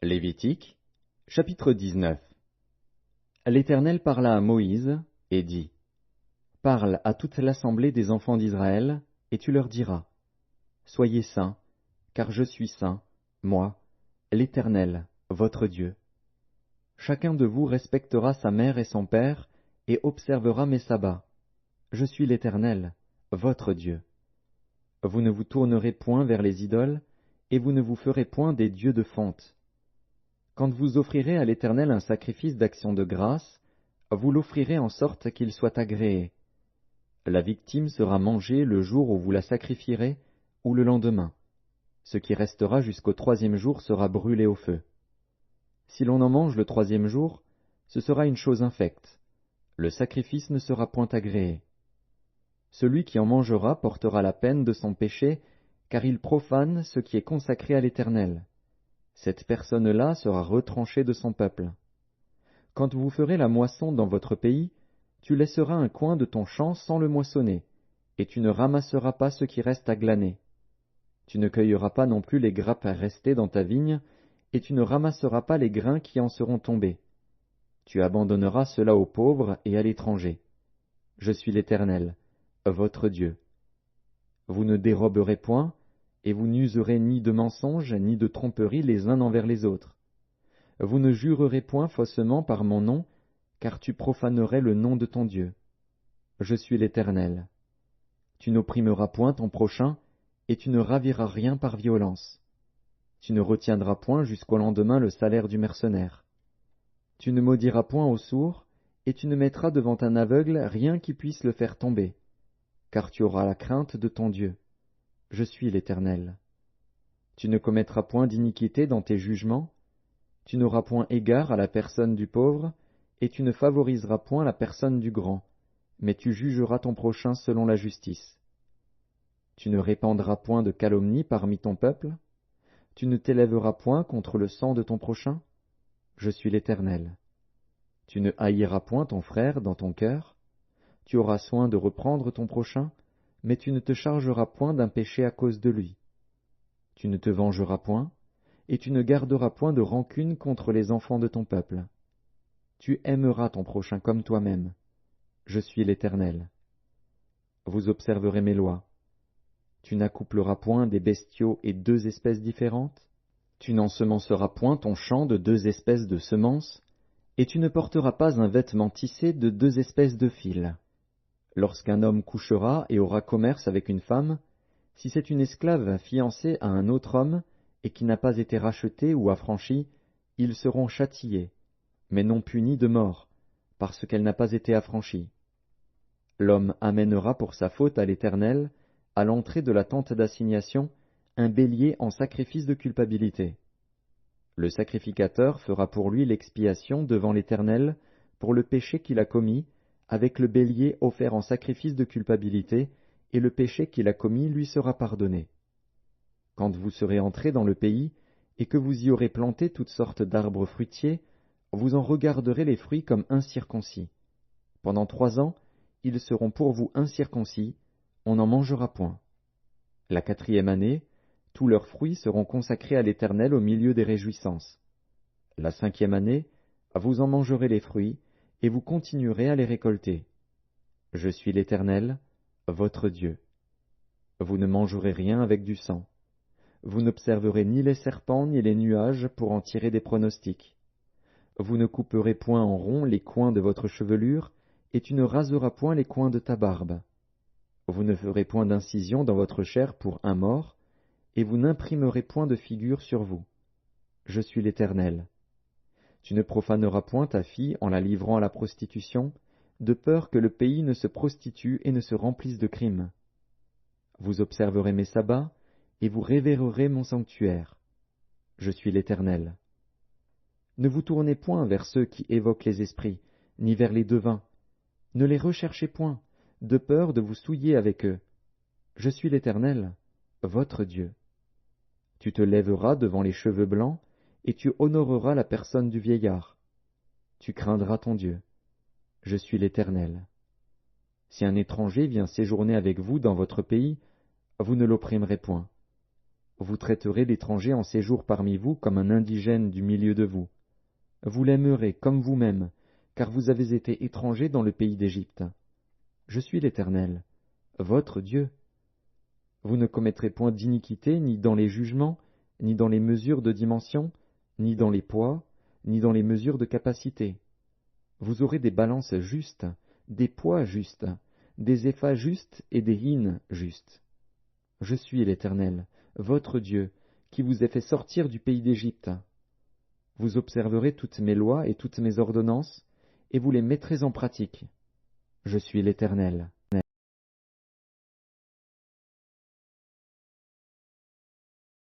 Lévitique, chapitre 19. L'Éternel parla à Moïse, et dit, Parle à toute l'assemblée des enfants d'Israël, et tu leur diras, Soyez saints, car je suis saint, moi, l'Éternel, votre Dieu. Chacun de vous respectera sa mère et son père, et observera mes sabbats. Je suis l'Éternel, votre Dieu. Vous ne vous tournerez point vers les idoles, et vous ne vous ferez point des dieux de fonte. Quand vous offrirez à l'Éternel un sacrifice d'action de grâce, vous l'offrirez en sorte qu'il soit agréé. La victime sera mangée le jour où vous la sacrifierez, ou le lendemain. Ce qui restera jusqu'au 3e jour sera brûlé au feu. Si l'on en mange le 3e jour, ce sera une chose infecte. Le sacrifice ne sera point agréé. Celui qui en mangera portera la peine de son péché, car il profane ce qui est consacré à l'Éternel. Cette personne-là sera retranchée de son peuple. Quand vous ferez la moisson dans votre pays, tu laisseras un coin de ton champ sans le moissonner, et tu ne ramasseras pas ce qui reste à glaner. Tu ne cueilleras pas non plus les grappes restées dans ta vigne, et tu ne ramasseras pas les grains qui en seront tombés. Tu abandonneras cela aux pauvres et à l'étranger. Je suis l'Éternel, votre Dieu. Vous ne déroberez point, et vous n'userez ni de mensonges ni de tromperie les uns envers les autres. Vous ne jurerez point faussement par mon nom, car tu profanerais le nom de ton Dieu. Je suis l'Éternel. Tu n'opprimeras point ton prochain, et tu ne raviras rien par violence. Tu ne retiendras point jusqu'au lendemain le salaire du mercenaire. Tu ne maudiras point au sourd, et tu ne mettras devant un aveugle rien qui puisse le faire tomber, car tu auras la crainte de ton Dieu. Je suis l'Éternel. Tu ne commettras point d'iniquité dans tes jugements, tu n'auras point égard à la personne du pauvre, et tu ne favoriseras point la personne du grand, mais tu jugeras ton prochain selon la justice. Tu ne répandras point de calomnie parmi ton peuple, tu ne t'élèveras point contre le sang de ton prochain. Je suis l'Éternel. Tu ne haïras point ton frère dans ton cœur, tu auras soin de reprendre ton prochain, mais tu ne te chargeras point d'un péché à cause de lui. Tu ne te vengeras point, et tu ne garderas point de rancune contre les enfants de ton peuple. Tu aimeras ton prochain comme toi-même. Je suis l'Éternel. Vous observerez mes lois. Tu n'accoupleras point des bestiaux et 2 espèces différentes. Tu n'ensemenceras point ton champ de 2 espèces de semences, et tu ne porteras pas un vêtement tissé de 2 espèces de fils. Lorsqu'un homme couchera et aura commerce avec une femme, si c'est une esclave fiancée à un autre homme, et qui n'a pas été rachetée ou affranchie, ils seront châtiés, mais non punis de mort, parce qu'elle n'a pas été affranchie. L'homme amènera pour sa faute à l'Éternel, à l'entrée de la tente d'assignation, un bélier en sacrifice de culpabilité. Le sacrificateur fera pour lui l'expiation devant l'Éternel pour le péché qu'il a commis, avec le bélier offert en sacrifice de culpabilité, et le péché qu'il a commis lui sera pardonné. Quand vous serez entrés dans le pays, et que vous y aurez planté toutes sortes d'arbres fruitiers, vous en regarderez les fruits comme incirconcis. Pendant 3 ans, ils seront pour vous incirconcis, on n'en mangera point. La 4e année, tous leurs fruits seront consacrés à l'Éternel au milieu des réjouissances. La 5e année, vous en mangerez les fruits, et vous continuerez à les récolter. Je suis l'Éternel, votre Dieu. Vous ne mangerez rien avec du sang. Vous n'observerez ni les serpents ni les nuages pour en tirer des pronostics. Vous ne couperez point en rond les coins de votre chevelure, et tu ne raseras point les coins de ta barbe. Vous ne ferez point d'incision dans votre chair pour un mort, et vous n'imprimerez point de figure sur vous. Je suis l'Éternel. Tu ne profaneras point ta fille en la livrant à la prostitution, de peur que le pays ne se prostitue et ne se remplisse de crimes. Vous observerez mes sabbats, et vous révérerez mon sanctuaire. Je suis l'Éternel. Ne vous tournez point vers ceux qui évoquent les esprits, ni vers les devins. Ne les recherchez point, de peur de vous souiller avec eux. Je suis l'Éternel, votre Dieu. Tu te lèveras devant les cheveux blancs, et tu honoreras la personne du vieillard. Tu craindras ton Dieu. Je suis l'Éternel. Si un étranger vient séjourner avec vous dans votre pays, vous ne l'opprimerez point. Vous traiterez l'étranger en séjour parmi vous comme un indigène du milieu de vous. Vous l'aimerez comme vous-même, car vous avez été étrangers dans le pays d'Égypte. Je suis l'Éternel, votre Dieu. Vous ne commettrez point d'iniquité ni dans les jugements, ni dans les mesures de dimension, ni dans les poids, ni dans les mesures de capacité. Vous aurez des balances justes, des poids justes, des éphas justes et des hins justes. Je suis l'Éternel, votre Dieu, qui vous ai fait sortir du pays d'Égypte. Vous observerez toutes mes lois et toutes mes ordonnances, et vous les mettrez en pratique. Je suis l'Éternel.